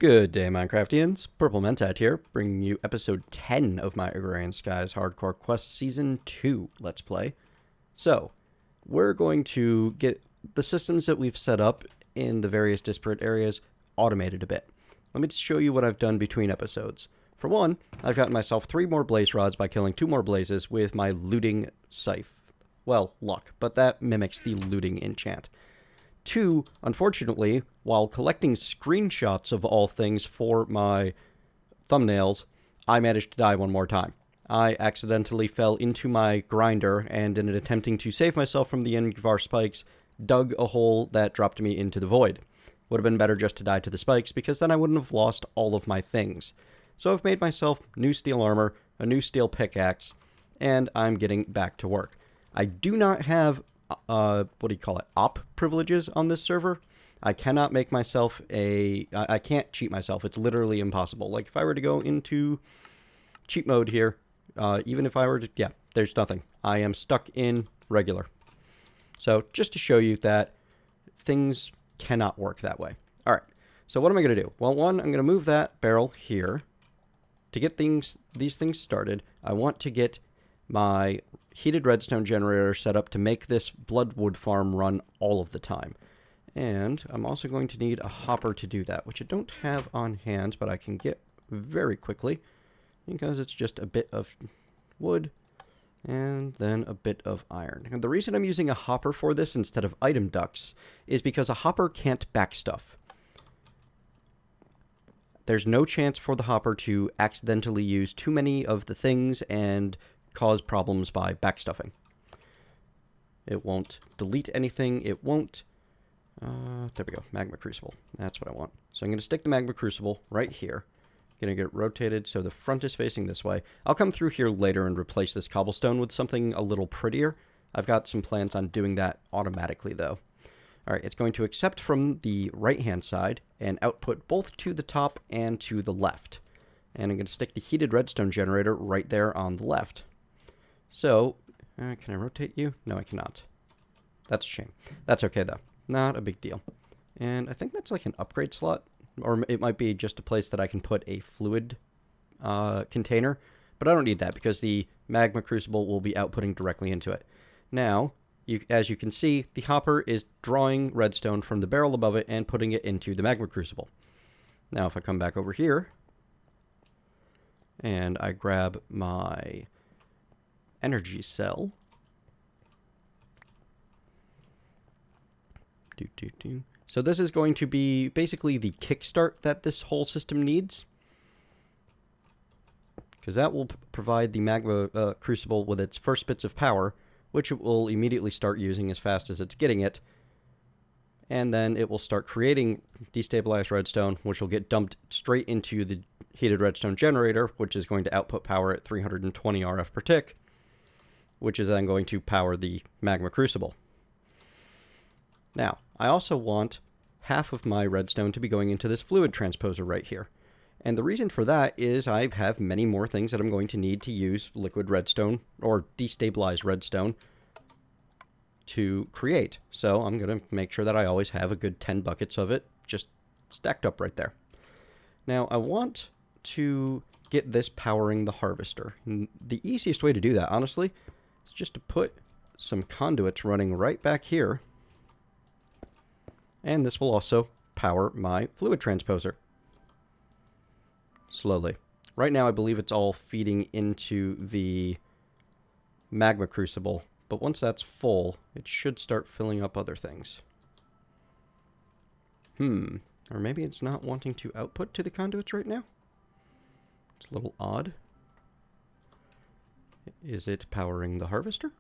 Good day, Minecraftians. Purple Mentat here, bringing you episode 10 of my Agrarian Skies Hardcore Quest Season 2 Let's Play. So, we're going to get the systems that we've set up in the various disparate areas automated a bit. Let me just show you what I've done between episodes. For one, I've gotten myself 3 more blaze rods by killing 2 more blazes with my looting scythe. Well, luck, but that mimics the looting enchant. 2, unfortunately, while collecting screenshots of all things for my thumbnails, I managed to die one more time. I accidentally fell into my grinder, and in attempting to save myself from the Ingvar spikes, dug a hole that dropped me into the void. Would have been better just to die to the spikes, because then I wouldn't have lost all of my things. So I've made myself new steel armor, a new steel pickaxe, and I'm getting back to work. I do not have op privileges on this server. I cannot make myself I can't cheat myself. It's literally impossible. Like, if I were to go into cheat mode here, even if I were to, yeah, there's nothing. I am stuck in regular. So, just to show you that things cannot work that way. Alright, so what am I going to do? Well, one, I'm going to move that barrel here. To get these things started, I want to get my heated redstone generator set up to make this bloodwood farm run all of the time. And I'm also going to need a hopper to do that, which I don't have on hand, but I can get very quickly because it's just a bit of wood and then a bit of iron. And the reason I'm using a hopper for this instead of item ducts is because a hopper can't back stuff. There's no chance for the hopper to accidentally use too many of the things and cause problems by backstuffing. It won't delete anything. It won't... there we go. Magma Crucible. That's what I want. So I'm going to stick the Magma Crucible right here. Going to get it rotated so the front is facing this way. I'll come through here later and replace this cobblestone with something a little prettier. I've got some plans on doing that automatically, though. Alright, it's going to accept from the right-hand side and output both to the top and to the left. And I'm going to stick the heated redstone generator right there on the left. So, can I rotate you? No, I cannot. That's a shame. That's okay, though. Not a big deal. And I think that's like an upgrade slot. Or it might be just a place that I can put a fluid container. But I don't need that because the magma crucible will be outputting directly into it. Now, as you can see, the hopper is drawing redstone from the barrel above it and putting it into the magma crucible. Now, if I come back over here and I grab my energy cell. So this is going to be basically the kickstart that this whole system needs. Because that will provide the magma crucible with its first bits of power, which it will immediately start using as fast as it's getting it. And then it will start creating destabilized redstone, which will get dumped straight into the heated redstone generator, which is going to output power at 320 RF per tick, which is then going to power the magma crucible. Now, I also want half of my redstone to be going into this fluid transposer right here. And the reason for that is I have many more things that I'm going to need to use liquid redstone or destabilized redstone to create. So I'm going to make sure that I always have a good 10 buckets of it just stacked up right there. Now, I want to get this powering the harvester. And the easiest way to do that, honestly, is just to put some conduits running right back here. And this will also power my fluid transposer. Slowly. Right now, I believe it's all feeding into the magma crucible. But once that's full, it should start filling up other things. Or maybe it's not wanting to output to the conduits right now? It's a little odd. Is it powering the harvester?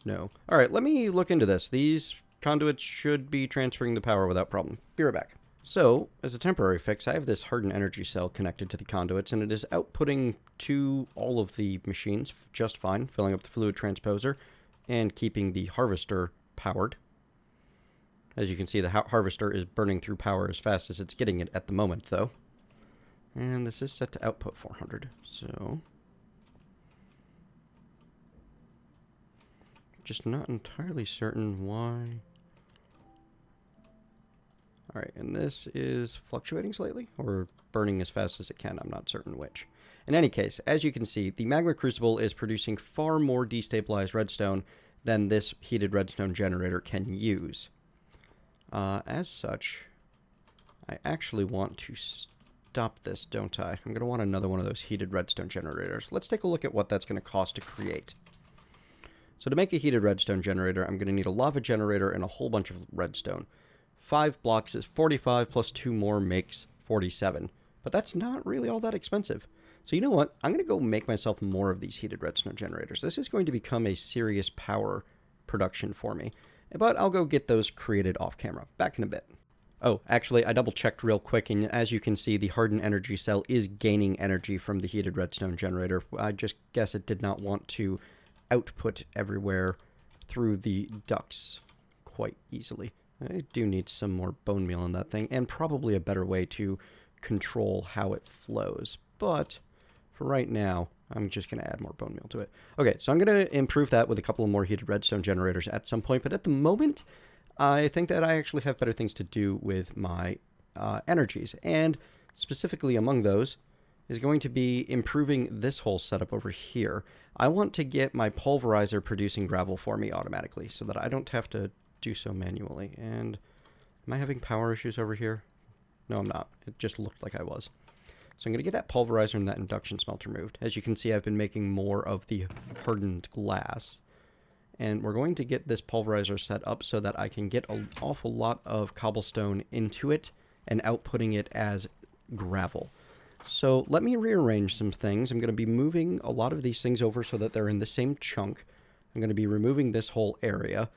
No. Alright, let me look into this. These conduits should be transferring the power without problem. Be right back. So, as a temporary fix, I have this hardened energy cell connected to the conduits, and it is outputting to all of the machines just fine, filling up the fluid transposer, and keeping the harvester powered. As you can see, the harvester is burning through power as fast as it's getting it at the moment, though. And this is set to output 400, so... just not entirely certain why... Alright, and this is fluctuating slightly, or burning as fast as it can. I'm not certain which. In any case, as you can see, the magma crucible is producing far more destabilized redstone than this heated redstone generator can use. As such, I actually want to stop this, don't I? I'm going to want another one of those heated redstone generators. Let's take a look at what that's going to cost to create. So to make a heated redstone generator, I'm going to need a lava generator and a whole bunch of redstone. 5 blocks is 45, plus 2 more makes 47. But that's not really all that expensive. So you know what? I'm going to go make myself more of these heated redstone generators. This is going to become a serious power production for me. But I'll go get those created off camera. Back in a bit. Oh, actually, I double-checked real quick, and as you can see, the hardened energy cell is gaining energy from the heated redstone generator. I just guess it did not want to output everywhere through the ducts quite easily. I do need some more bone meal in that thing, and probably a better way to control how it flows. But for right now, I'm just going to add more bone meal to it. Okay, so I'm going to improve that with a couple of more heated redstone generators at some point, but at the moment, I think that I actually have better things to do with my energies, and specifically among those is going to be improving this whole setup over here. I want to get my pulverizer producing gravel for me automatically so that I don't have to do so manually. And am I having power issues over here? No, I'm not. It just looked like I was. So I'm going to get that pulverizer and that induction smelter moved. As you can see, I've been making more of the hardened glass. And we're going to get this pulverizer set up so that I can get an awful lot of cobblestone into it and outputting it as gravel. So let me rearrange some things. I'm going to be moving a lot of these things over so that they're in the same chunk. I'm going to be removing this whole area.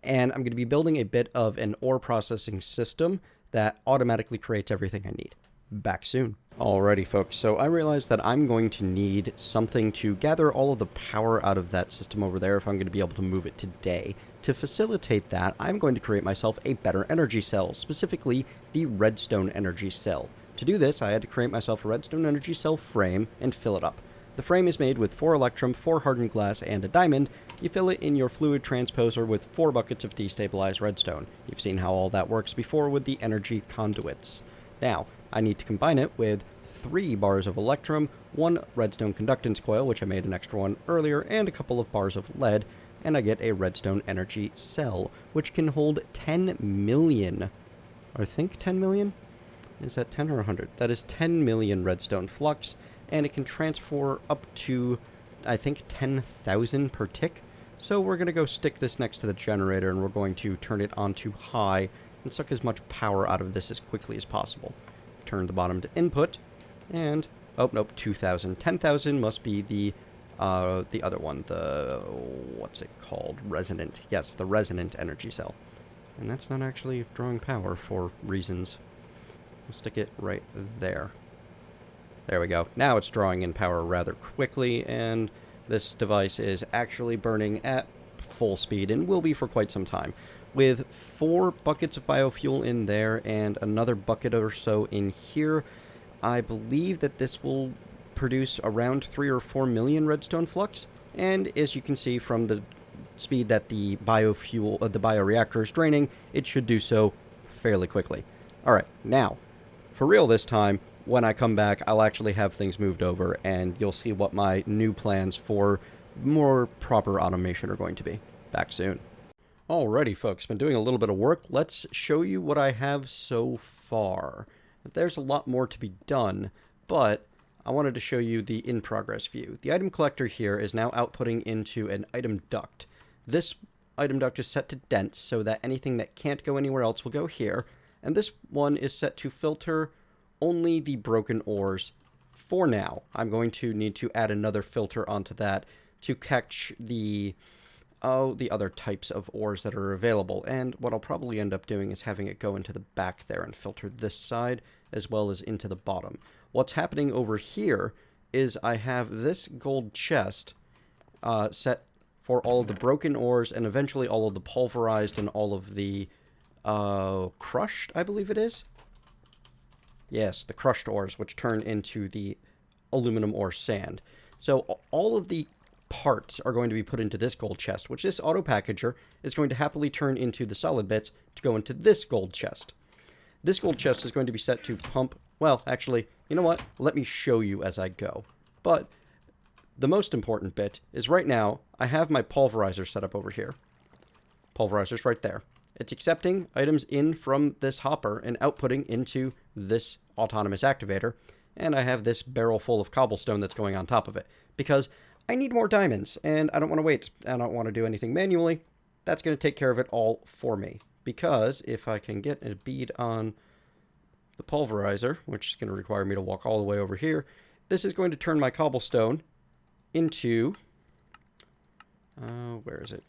And I'm going to be building a bit of an ore processing system that automatically creates everything I need. Back soon. Alrighty, folks, so I realized that I'm going to need something to gather all of the power out of that system over there if I'm going to be able to move it today. To facilitate that, I'm going to create myself a better energy cell, specifically the redstone energy cell. To do this, I had to create myself a redstone energy cell frame and fill it up. The frame is made with 4 electrum, 4 hardened glass, and a diamond. You fill it in your fluid transposer with 4 buckets of destabilized redstone. You've seen how all that works before with the energy conduits. Now, I need to combine it with 3 bars of electrum, 1 redstone conductance coil, which I made an extra one earlier, and a couple of bars of lead, and I get a redstone energy cell, which can hold 10 million. I think 10 million? Is that 10 or 100? That is 10 million redstone flux, and it can transfer up to, I think, 10,000 per tick. So we're going to go stick this next to the generator, and we're going to turn it on to high and suck as much power out of this as quickly as possible. Turn the bottom to input, and, oh, nope, 2,000. 10,000 must be the other one, the, what's it called? Resonant. Yes, the resonant energy cell. And that's not actually drawing power for reasons. We'll stick it right there. There we go. Now it's drawing in power rather quickly, and this device is actually burning at full speed and will be for quite some time. With 4 buckets of biofuel in there and another bucket or so in here, I believe that this will produce around 3 or 4 million redstone flux. And as you can see from the speed that the biofuel, the bioreactor is draining, it should do so fairly quickly. Alright, now, for real this time, when I come back, I'll actually have things moved over, and you'll see what my new plans for more proper automation are going to be. Back soon. Alrighty, folks, been doing a little bit of work. Let's show you what I have so far. There's a lot more to be done, but I wanted to show you the in-progress view. The item collector here is now outputting into an item duct. This item duct is set to dense so that anything that can't go anywhere else will go here, and this one is set to filter only the broken ores for now. I'm going to need to add another filter onto that to catch the other types of ores that are available. And what I'll probably end up doing is having it go into the back there and filter this side as well as into the bottom. What's happening over here is I have this gold chest set for all of the broken ores and eventually all of the pulverized and all of the crushed, I believe it is. Yes, the crushed ores, which turn into the aluminum ore sand. So all of the parts are going to be put into this gold chest, which this auto packager is going to happily turn into the solid bits to go into this gold chest. This gold chest is going to be set to pump Well, actually, you know what? Let me show you as I go. But the most important bit is right now, I have my pulverizer set up over here. Pulverizer's right there. It's accepting items in from this hopper and outputting into this autonomous activator. And I have this barrel full of cobblestone that's going on top of it. Because I need more diamonds, and I don't want to wait. I don't want to do anything manually. That's going to take care of it all for me. Because if I can get a bead on the pulverizer, which is going to require me to walk all the way over here, this is going to turn my cobblestone into... where is it?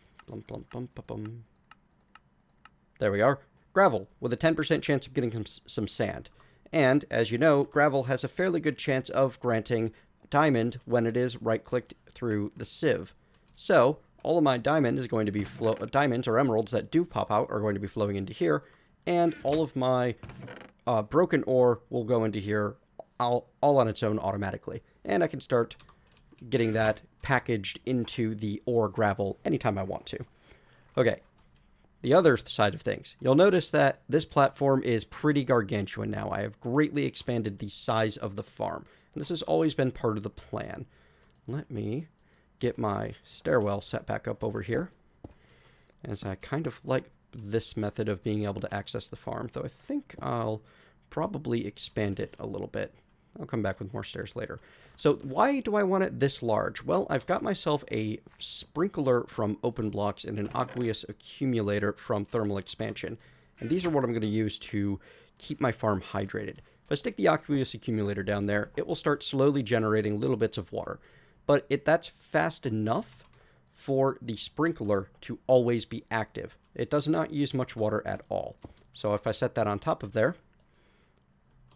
There we are. Gravel, with a 10% chance of getting some sand. And, as you know, gravel has a fairly good chance of granting diamond when it is right-clicked through the sieve. So, all of my diamond is going to be diamonds or emeralds that do pop out are going to be flowing into here, and all of my broken ore will go into here all on its own automatically. And I can start getting that packaged into the ore gravel anytime I want to. Okay, the other side of things. You'll notice that this platform is pretty gargantuan now. I have greatly expanded the size of the farm. And this has always been part of the plan. Let me get my stairwell set back up over here, as I kind of like this method of being able to access the farm, though I think I'll probably expand it a little bit. I'll come back with more stairs later. So why do I want it this large? Well, I've got myself a sprinkler from open blocks and an aqueous accumulator from thermal expansion. And these are what I'm going to use to keep my farm hydrated. If I stick the aqueous accumulator down there, it will start slowly generating little bits of water. But that's fast enough for the sprinkler to always be active. It does not use much water at all. So if I set that on top of there,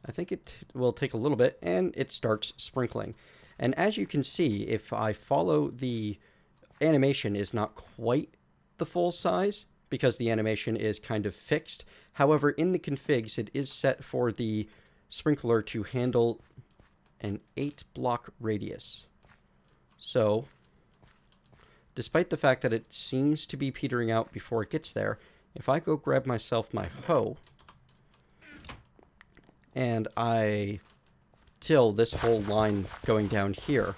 I think it will take a little bit, and it starts sprinkling. And as you can see, if I follow the animation is not quite the full size, because the animation is kind of fixed. However, in the configs, it is set for the sprinkler to handle an 8-block radius. So, despite the fact that it seems to be petering out before it gets there, if I go grab myself my hoe, and I till this whole line going down here,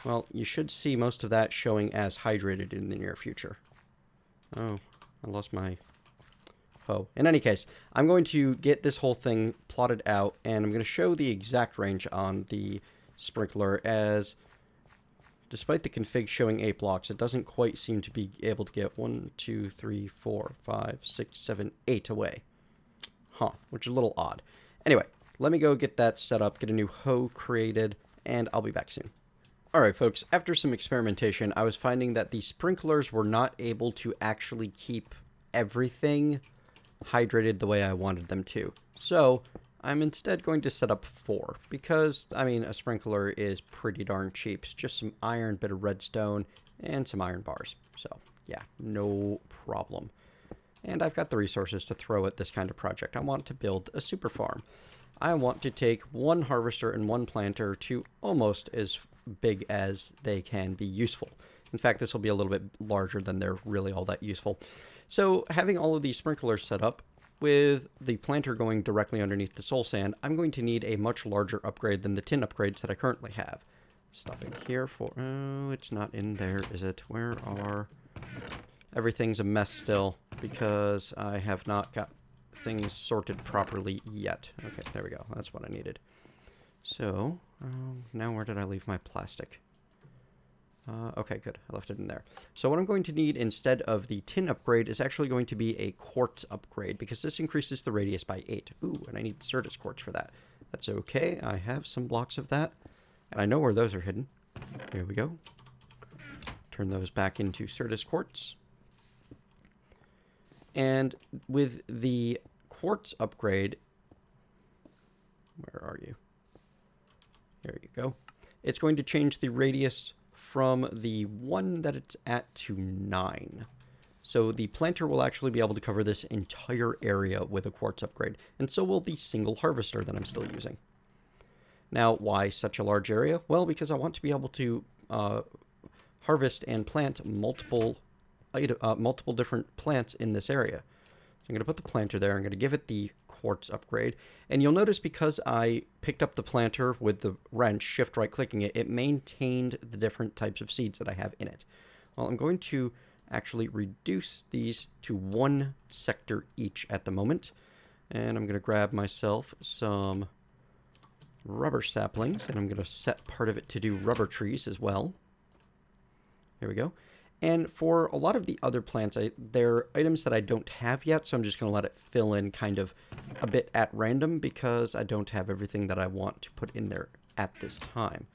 well, you should see most of that showing as hydrated in the near future. Oh, I lost my hoe. In any case, I'm going to get this whole thing plotted out, and I'm going to show the exact range on the sprinkler, as despite the config showing 8 blocks, it doesn't quite seem to be able to get 1, 2, 3, 4, 5, 6, 7, 8 away. Which is a little odd. Anyway, let me go get that set up, get a new hoe created, and I'll be back soon. Alright folks, after some experimentation, I was finding that the sprinklers were not able to actually keep everything hydrated the way I wanted them to. So, I'm instead going to set up 4, because, I mean, a sprinkler is pretty darn cheap. It's just some iron, bit of redstone, and some iron bars. So, yeah, no problem. And I've got the resources to throw at this kind of project. I want to build a super farm. I want to take 1 harvester and 1 planter to almost as big as they can be useful. In fact, this will be a little bit larger than they're really all that useful. So having all of these sprinklers set up, with the planter going directly underneath the soul sand, I'm going to need a much larger upgrade than the tin upgrades that I currently have. Stopping here for... oh, it's not in there, is it? Where are... everything's a mess still, because I have not got things sorted properly yet. Okay, there we go. That's what I needed. So, now where did I leave my plastic? Okay, good. I left it in there. So what I'm going to need instead of the tin upgrade is actually going to be a quartz upgrade, because this increases the radius by 8. Ooh, and I need Certus quartz for that. That's okay. I have some blocks of that, and I know where those are hidden. Here we go. Turn those back into Certus quartz. And with the quartz upgrade, where are you? There you go. It's going to change the radius from the 1 that it's at to 9. So the planter will actually be able to cover this entire area with a quartz upgrade, and so will the single harvester that I'm still using. Now, why such a large area? Well, because I want to be able to harvest and plant multiple different plants in this area. So I'm going to put the planter there. I'm going to give it the quartz upgrade. And you'll notice because I picked up the planter with the wrench, shift right clicking it, it maintained the different types of seeds that I have in it. Well, I'm going to actually reduce these to 1 sector each at the moment. And I'm going to grab myself some rubber saplings, and I'm going to set part of it to do rubber trees as well. Here we go. And for a lot of the other plants, they're items that I don't have yet, so I'm just going to let it fill in kind of a bit at random because I don't have everything that I want to put in there at this time.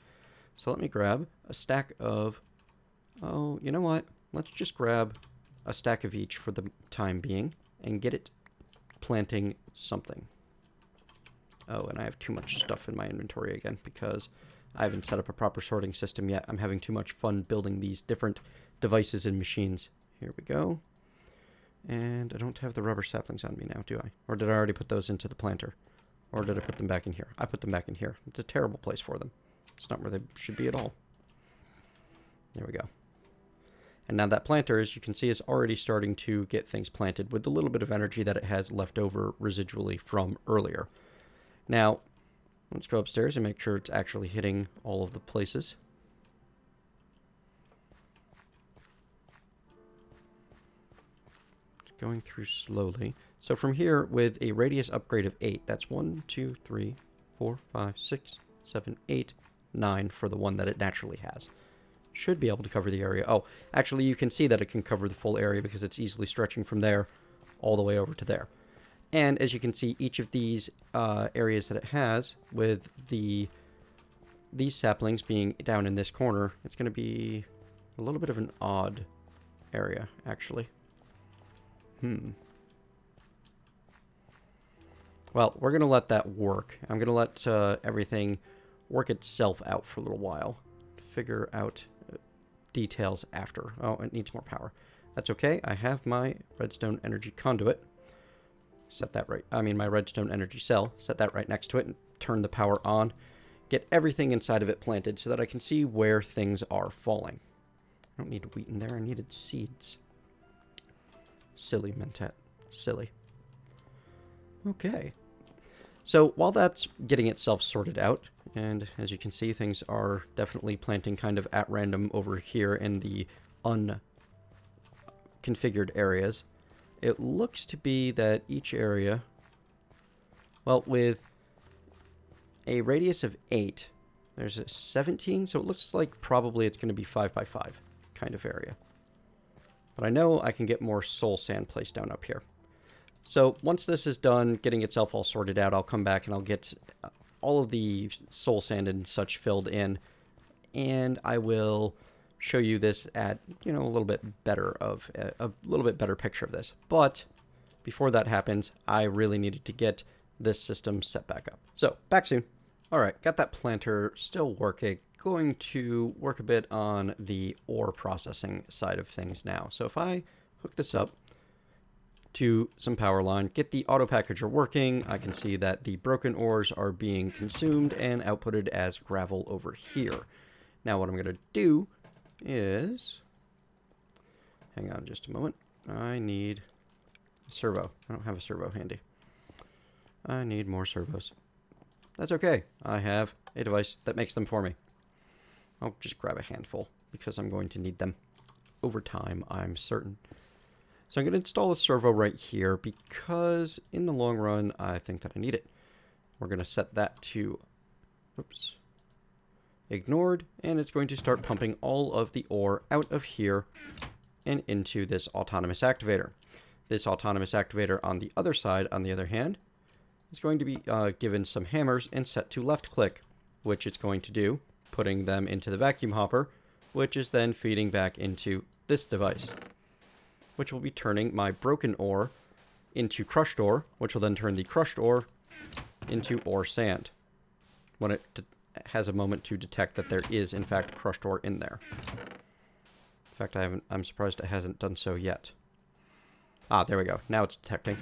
So let me grab a stack of... Oh, you know what? Let's just grab a stack of each for the time being and get it planting something. Oh, and I have too much stuff in my inventory again because I haven't set up a proper sorting system yet. I'm having too much fun building these different devices and machines. Here we go. And I don't have the rubber saplings on me now, do I? Or did I already put those into the planter? Or did I put them back in here? I put them back in here. It's a terrible place for them. It's not where they should be at all. There we go. And now that planter, as you can see, is already starting to get things planted with the little bit of energy that it has left over residually from earlier. Now, let's go upstairs and make sure it's actually hitting all of the places. Going through slowly. So from here, with a radius upgrade of 8, that's 1, 2, 3, 4, 5, 6, 7, 8, 9 for the one that it naturally has. Should be able to cover the area. Oh, actually you can see that it can cover the full area because it's easily stretching from there all the way over to there. And as you can see, each of these areas that it has, with these saplings being down in this corner, it's going to be a little bit of an odd area, actually. Well, we're going to let that work. I'm going to let everything work itself out for a little while. Figure out details after. Oh, it needs more power. That's okay. I have my redstone energy conduit. Set that right. I mean, my redstone energy cell. Set that right next to it and turn the power on. Get everything inside of it planted so that I can see where things are falling. I don't need wheat in there. I needed seeds. Silly mentat. Silly. Okay. So while that's getting itself sorted out, and as you can see, things are definitely planting kind of at random over here in the unconfigured areas, it looks to be that each area, well, with a radius of 8, there's a 17, so it looks like probably it's going to be 5 by 5 kind of area. But I know I can get more soul sand placed down up here. So once this is done, getting itself all sorted out, I'll come back and I'll get all of the soul sand and such filled in, and I will show you this at, you know, a little bit better picture of this. But before that happens, I really needed to get this system set back up. So back soon. All right, got that planter still working. Going to work a bit on the ore processing side of things now. So if I hook this up to some power line, get the auto packager working, I can see that the broken ores are being consumed and outputted as gravel over here. Now what I'm going to do is, hang on just a moment, I need a servo. I don't have a servo handy. I need more servos. That's okay. I have a device that makes them for me. I'll just grab a handful because I'm going to need them over time, I'm certain. So I'm going to install a servo right here because in the long run, I think that I need it. We're going to set that to, oops, ignored, and it's going to start pumping all of the ore out of here and into this autonomous activator. This autonomous activator on the other side, on the other hand, is going to be given some hammers and set to left click, which it's going to do, putting them into the vacuum hopper, which is then feeding back into this device, which will be turning my broken ore into crushed ore, which will then turn the crushed ore into ore sand when it has a moment to detect that there is, in fact, crushed ore in there. In fact, I'm surprised it hasn't done so yet. Ah, there we go. Now it's detecting.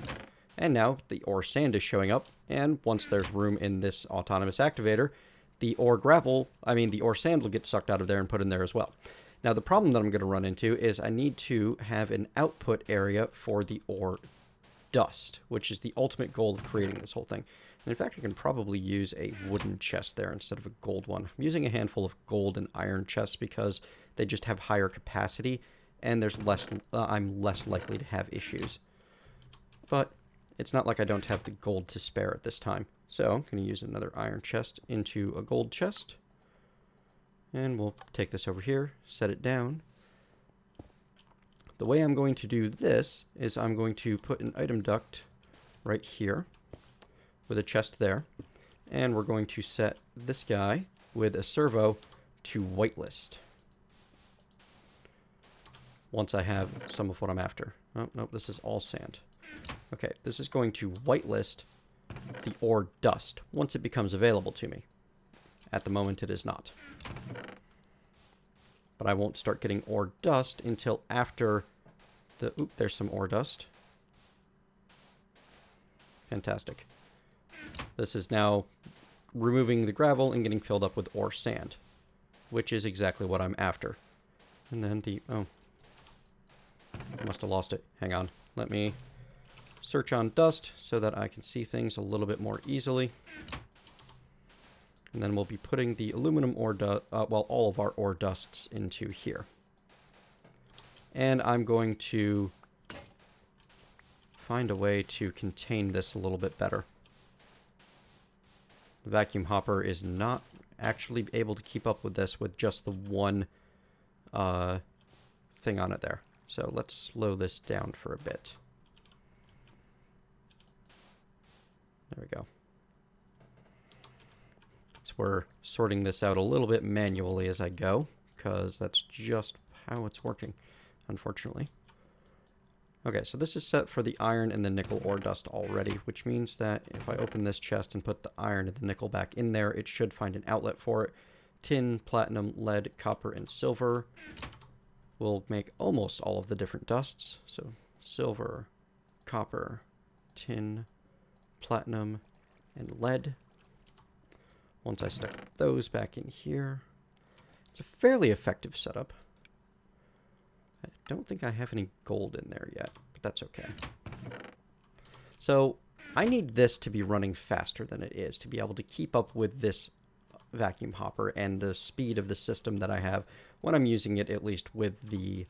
And now the ore sand is showing up, and once there's room in this autonomous activator, the ore sand will get sucked out of there and put in there as well. Now the problem that I'm going to run into is I need to have an output area for the ore dust, which is the ultimate goal of creating this whole thing. And in fact, I can probably use a wooden chest there instead of a gold one. I'm using a handful of gold and iron chests because they just have higher capacity, and there's less. I'm less likely to have issues. But it's not like I don't have the gold to spare at this time. So I'm going to use another iron chest into a gold chest. And we'll take this over here, set it down. The way I'm going to do this is I'm going to put an item duct right here with a chest there. And we're going to set this guy with a servo to whitelist. Once I have some of what I'm after. Oh, no, this is all sand. Okay, this is going to whitelist the ore dust once it becomes available to me. At the moment, it is not. But I won't start getting ore dust until after the... Oop, there's some ore dust. Fantastic. This is now removing the gravel and getting filled up with ore sand, which is exactly what I'm after. And then the... Oh. I must have lost it. Hang on. Let me search on dust so that I can see things a little bit more easily. And then we'll be putting the aluminum ore dust, all of our ore dusts into here. And I'm going to find a way to contain this a little bit better. The vacuum hopper is not actually able to keep up with this with just the one thing on it there. So let's slow this down for a bit. There we go. So we're sorting this out a little bit manually as I go, because that's just how it's working, unfortunately. Okay, so this is set for the iron and the nickel ore dust already, which means that if I open this chest and put the iron and the nickel back in there, it should find an outlet for it. Tin, platinum, lead, copper, and silver will make almost all of the different dusts. So silver, copper, tin, platinum, and lead. Once I stuck those back in here, it's a fairly effective setup. I don't think I have any gold in there yet, but that's okay. So I need this to be running faster than it is to be able to keep up with this vacuum hopper and the speed of the system that I have when I'm using it, at least with the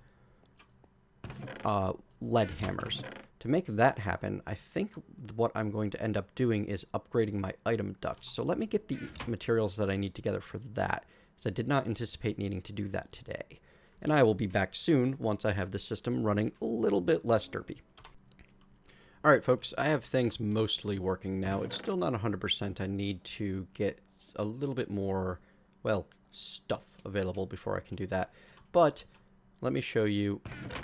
lead hammers. To make that happen, I think what I'm going to end up doing is upgrading my item ducts. So let me get the materials that I need together for that, as I did not anticipate needing to do that today. And I will be back soon once I have the system running a little bit less derpy. Alright folks, I have things mostly working now. It's still not 100%. I need to get a little bit more, well, stuff available before I can do that. But let me show you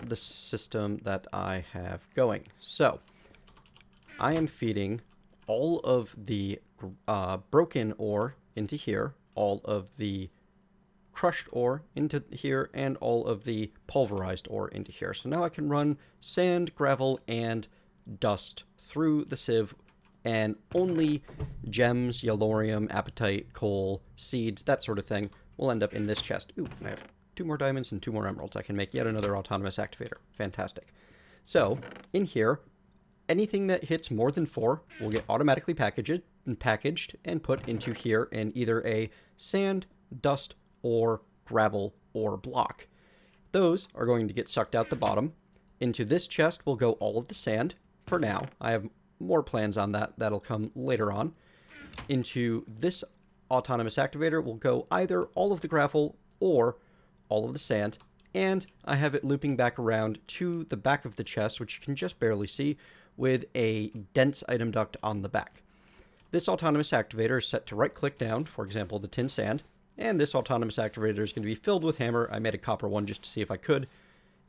the system that I have going. So, I am feeding all of the broken ore into here, all of the crushed ore into here, and all of the pulverized ore into here. So now I can run sand, gravel, and dust through the sieve, and only gems, yellorium, apatite, coal, seeds, that sort of thing will end up in this chest. Ooh, I have 2 more diamonds and 2 more emeralds. I can make yet another autonomous activator. Fantastic. So, in here, anything that hits more than 4 will get automatically packaged and put into here in either a sand, dust, or gravel, or block. Those are going to get sucked out the bottom. Into this chest will go all of the sand, for now. I have more plans on that. That'll come later on. Into this autonomous activator will go either all of the gravel or all of the sand, and I have it looping back around to the back of the chest, which you can just barely see, with a dense item duct on the back. This autonomous activator is set to right-click down, for example, the tin sand, and this autonomous activator is going to be filled with hammer. I made a copper one just to see if I could,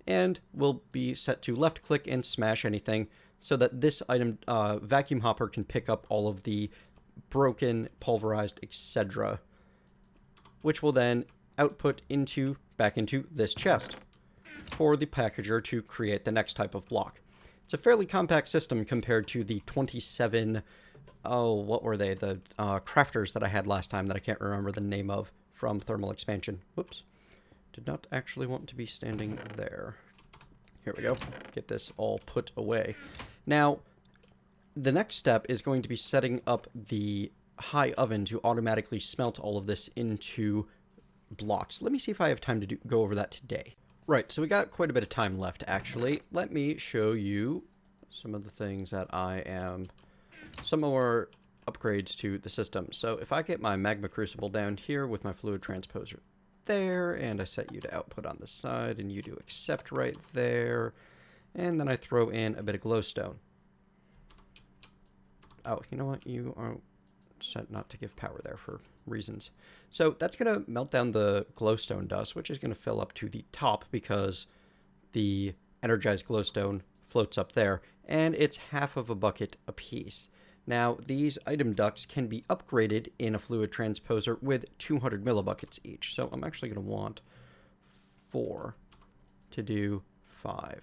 and will be set to left-click and smash anything, so that this item vacuum hopper can pick up all of the broken, pulverized, etc., which will then output back into this chest for the packager to create the next type of block. It's a fairly compact system compared to the 27, what were they? The crafters that I had last time that I can't remember the name of from Thermal Expansion. Whoops. Did not actually want to be standing there. Here we go. Get this all put away. Now, the next step is going to be setting up the high oven to automatically smelt all of this into blocks. Let me see if I have time to go over that today. Right, so we got quite a bit of time left, actually. Let me show you some of the things that some more upgrades to the system. So if I get my magma crucible down here with my fluid transposer there, and I set you to output on the side, and you do accept right there, and then I throw in a bit of glowstone. Oh, you know what? You are set not to give power there for reasons. So that's going to melt down the glowstone dust, which is going to fill up to the top because the energized glowstone floats up there, and it's half of a bucket apiece. Now, these item ducts can be upgraded in a fluid transposer with 200 millibuckets each. So I'm actually going to want 4 to do 5.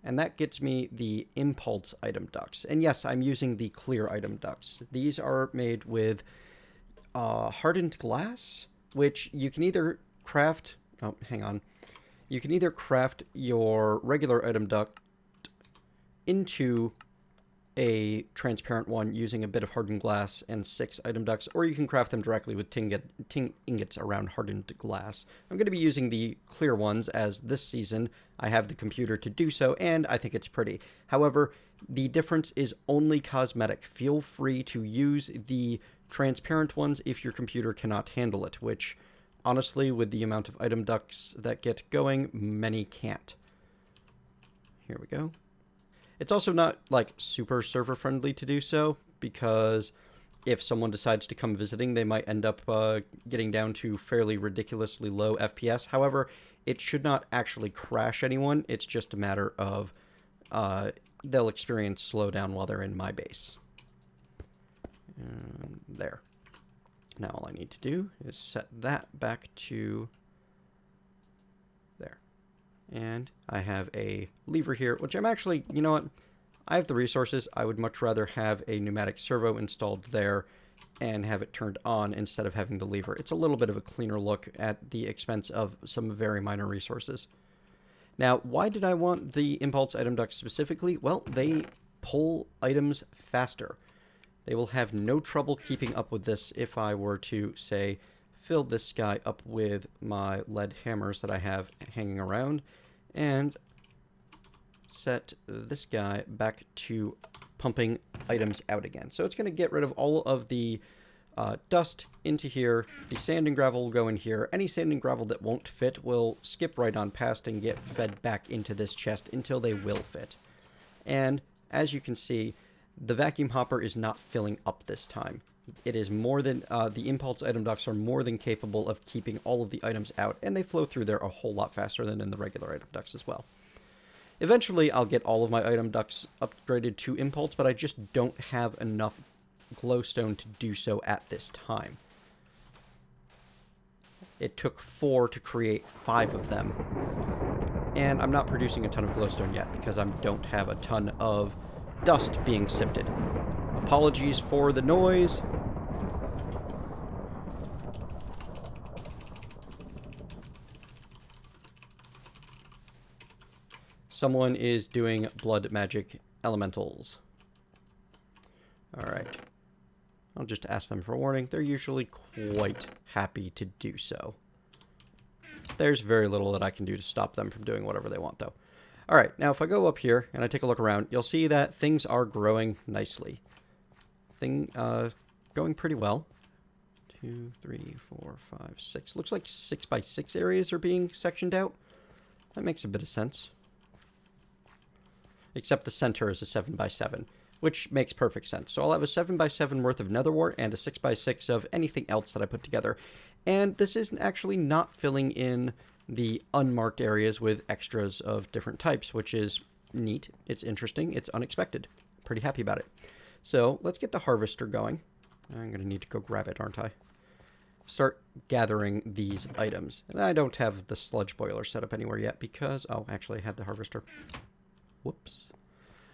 And that gets me the impulse item ducts. And yes, I'm using the clear item ducts. These are made with hardened glass, which you can either craft... Oh, hang on. You can either craft your regular item duct into a transparent one using a bit of hardened glass and 6 item ducts, or you can craft them directly with tin ingots around hardened glass. I'm going to be using the clear ones as this season I have the computer to do so, and I think it's pretty. However, the difference is only cosmetic. Feel free to use the transparent ones if your computer cannot handle it, which honestly, with the amount of item ducts that get going, many can't. Here we go. It's also not, like, super server-friendly to do so, because if someone decides to come visiting, they might end up getting down to fairly ridiculously low FPS. However, it should not actually crash anyone. It's just a matter of they'll experience slowdown while they're in my base. And there. Now all I need to do is set that back to there. And I have a lever here, which I'm actually, you know what? I have the resources. I would much rather have a pneumatic servo installed there and have it turned on instead of having the lever. It's a little bit of a cleaner look at the expense of some very minor resources. Now, why did I want the impulse item ducts specifically? Well, they pull items faster. They will have no trouble keeping up with this if I were to, say, fill this guy up with my lead hammers that I have hanging around and set this guy back to pumping items out again. So it's going to get rid of all of the dust into here. The sand and gravel will go in here. Any sand and gravel that won't fit will skip right on past and get fed back into this chest until they will fit. And as you can see, the vacuum hopper is not filling up this time. It is more than, the impulse item ducts are more than capable of keeping all of the items out, and they flow through there a whole lot faster than in the regular item ducts as well. Eventually, I'll get all of my item ducts upgraded to impulse, but I just don't have enough glowstone to do so at this time. It took 4 to create 5 of them, and I'm not producing a ton of glowstone yet because I don't have a ton of dust being sifted. Apologies for the noise. Someone is doing blood magic elementals. Alright. I'll just ask them for a warning. They're usually quite happy to do so. There's very little that I can do to stop them from doing whatever they want, though. Alright, now if I go up here and I take a look around, you'll see that things are growing nicely. Going pretty well. 2, 3, 4, 5, 6. Looks like 6x6 areas are being sectioned out. That makes a bit of sense. Except the center is a 7x7, which makes perfect sense. So I'll have a 7x7 worth of nether wart and a 6x6 of anything else that I put together. And this isn't actually not filling in the unmarked areas with extras of different types, which is neat. It's interesting. It's unexpected. Pretty happy about it. So let's get the harvester going. I'm going to need to go grab it, aren't I? Start gathering these items. And I don't have the sludge boiler set up anywhere yet because... Oh, actually, I had the harvester. Whoops.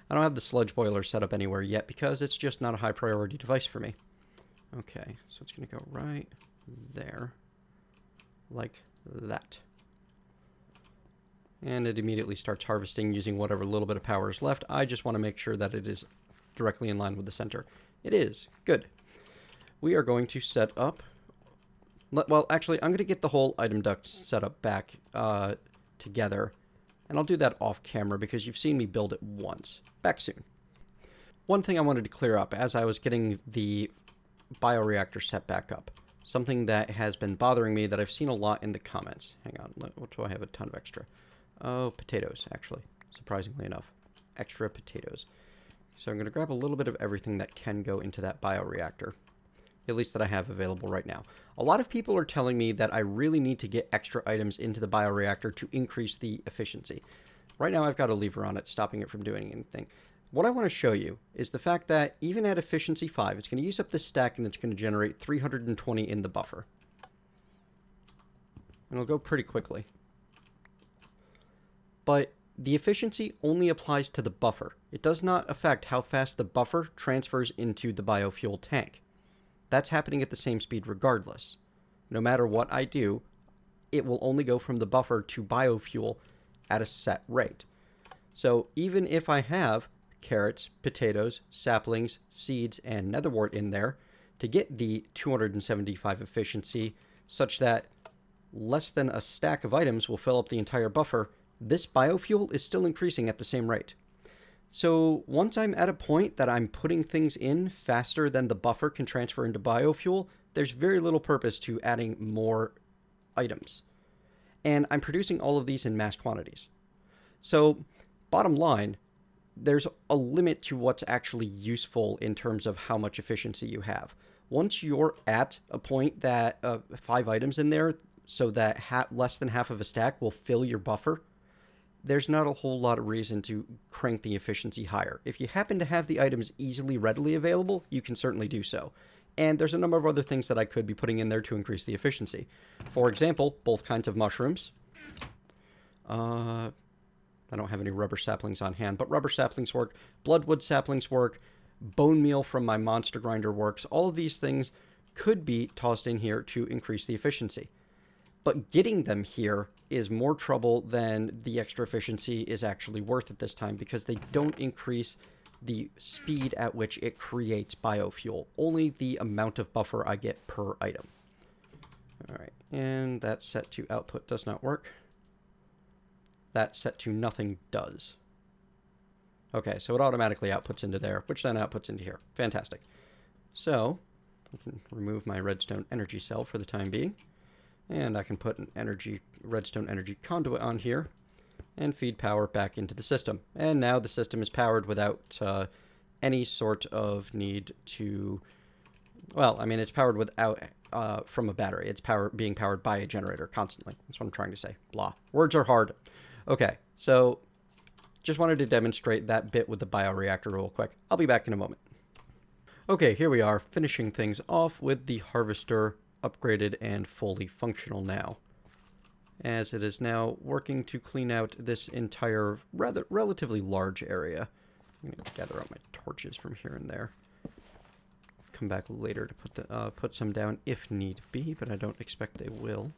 I don't have the sludge boiler set up anywhere yet because it's just not a high priority device for me. Okay, so it's going to go right there. Like that. and it immediately starts harvesting using whatever little bit of power is left. I just want to make sure that it is directly in line with the center. It is. Good. We are going to set up... Well, actually, I'm going to get the whole item duct set up back together. And I'll do that off camera because you've seen me build it once. Back soon. One thing I wanted to clear up as I was getting the bioreactor set back up. Something that has been bothering me that I've seen a lot in the comments. Hang on, what do I have a ton of extra? Oh, potatoes, actually. Surprisingly enough. Extra potatoes. So I'm going to grab a little bit of everything that can go into that bioreactor. At least that I have available right now. A lot of people are telling me that I really need to get extra items into the bioreactor to increase the efficiency. Right now I've got a lever on it, stopping it from doing anything. What I want to show you is the fact that even at efficiency 5, it's going to use up this stack and it's going to generate 320 in the buffer. And it'll go pretty quickly. But the efficiency only applies to the buffer. It does not affect how fast the buffer transfers into the biofuel tank. That's happening at the same speed regardless. No matter what I do, it will only go from the buffer to biofuel at a set rate. So even if I have carrots, potatoes, saplings, seeds, and netherwort in there to get the 275 efficiency such that less than a stack of items will fill up the entire buffer, this biofuel is still increasing at the same rate. So once I'm at a point that I'm putting things in faster than the buffer can transfer into biofuel, there's very little purpose to adding more items. And I'm producing all of these in mass quantities. So bottom line, there's a limit to what's actually useful in terms of how much efficiency you have. Once you're at a point that 5 items in there so that less than half of a stack will fill your buffer, there's not a whole lot of reason to crank the efficiency higher. If you happen to have the items easily readily available, you can certainly do so. And there's a number of other things that I could be putting in there to increase the efficiency. For example, both kinds of mushrooms. I don't have any rubber saplings on hand, but rubber saplings work. Bloodwood saplings work. Bone meal from my monster grinder works. All of these things could be tossed in here to increase the efficiency. But getting them here is more trouble than the extra efficiency is actually worth at this time because they don't increase the speed at which it creates biofuel. Only the amount of buffer I get per item. Alright, and that set to output does not work. That set to nothing does. Okay, so it automatically outputs into there, which then outputs into here. Fantastic. So, I can remove my redstone energy cell for the time being. And I can put an redstone energy conduit on here and feed power back into the system. And now the system is powered without any sort of need to... Well, I mean, it's powered without from a battery. It's being powered by a generator constantly. That's what I'm trying to say. Blah. Words are hard. Okay, so just wanted to demonstrate that bit with the bioreactor real quick. I'll be back in a moment. Okay, here we are, finishing things off with the harvester upgraded and fully functional now, as it is now working to clean out this entire relatively large area. I'm going to gather up my torches from here and there. Come back later to put some down if need be, but I don't expect they will.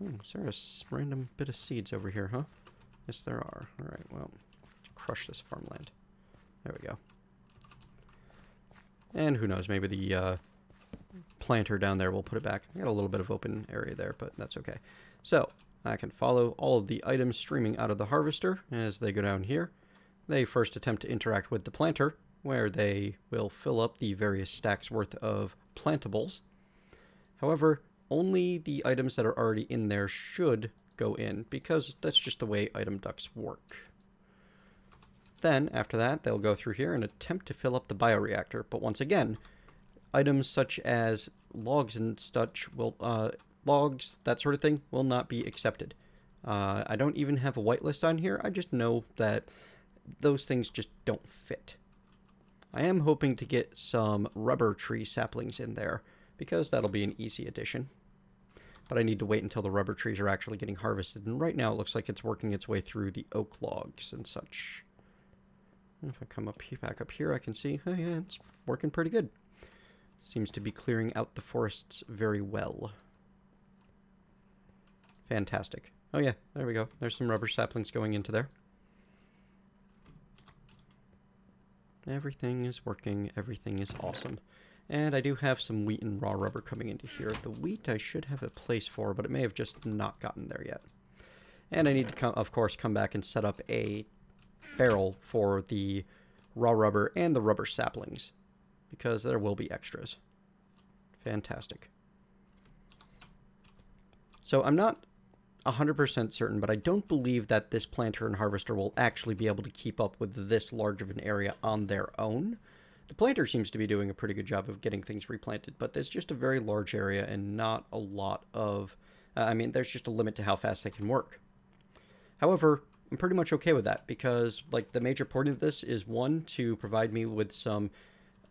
Is there a random bit of seeds over here, huh? Yes, there are. Alright, well, crush this farmland. There we go. And who knows, maybe the planter down there will put it back. I got a little bit of open area there, but that's okay. So, I can follow all of the items streaming out of the harvester as they go down here. They first attempt to interact with the planter, where they will fill up the various stacks worth of plantables. However, only the items that are already in there should go in, because that's just the way item ducts work. Then, after that, they'll go through here and attempt to fill up the bioreactor, but once again, items such as logs and such will, logs, that sort of thing, will not be accepted. I don't even have a whitelist on here, I just know that those things just don't fit. I am hoping to get some rubber tree saplings in there, because that'll be an easy addition. But I need to wait until the rubber trees are actually getting harvested, and right now it looks like it's working its way through the oak logs and such. If I come up back up here, I can see, oh yeah, it's working pretty good. Seems to be clearing out the forests very well. Fantastic. Oh yeah, there we go. There's some rubber saplings going into there. Everything is working. Everything is awesome. And I do have some wheat and raw rubber coming into here. The wheat I should have a place for, but it may have just not gotten there yet. And I need to, of course, come back and set up a barrel for the raw rubber and the rubber saplings, because there will be extras. Fantastic. So I'm not 100% certain, but I don't believe that this planter and harvester will actually be able to keep up with this large of an area on their own. The planter seems to be doing a pretty good job of getting things replanted, but there's just a very large area and not a lot of... I mean, there's just a limit to how fast they can work. However, I'm pretty much okay with that because, like, the major point of this is, one, to provide me with some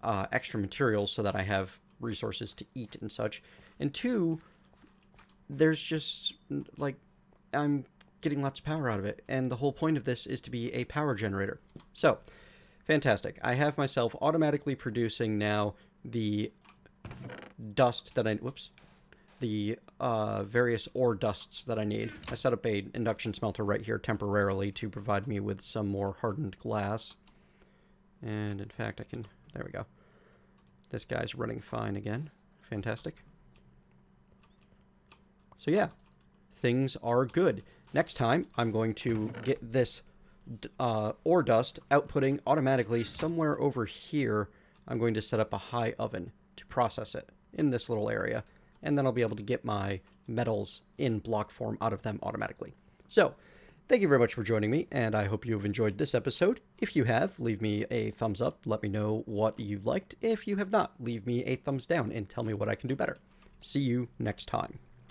extra materials so that I have resources to eat and such, and two, there's just, like, I'm getting lots of power out of it, and the whole point of this is to be a power generator. So, fantastic. I have myself automatically producing now the dust that I... Whoops. The various ore dusts that I need. I set up a induction smelter right here temporarily to provide me with some more hardened glass. And in fact, I can... There we go. This guy's running fine again. Fantastic. So yeah, things are good. Next time, I'm going to get this ore dust outputting automatically somewhere over here. I'm going to set up a high oven to process it in this little area. And then I'll be able to get my metals in block form out of them automatically. So, thank you very much for joining me, and I hope you have enjoyed this episode. If you have, leave me a thumbs up. Let me know what you liked. If you have not, leave me a thumbs down and tell me what I can do better. See you next time.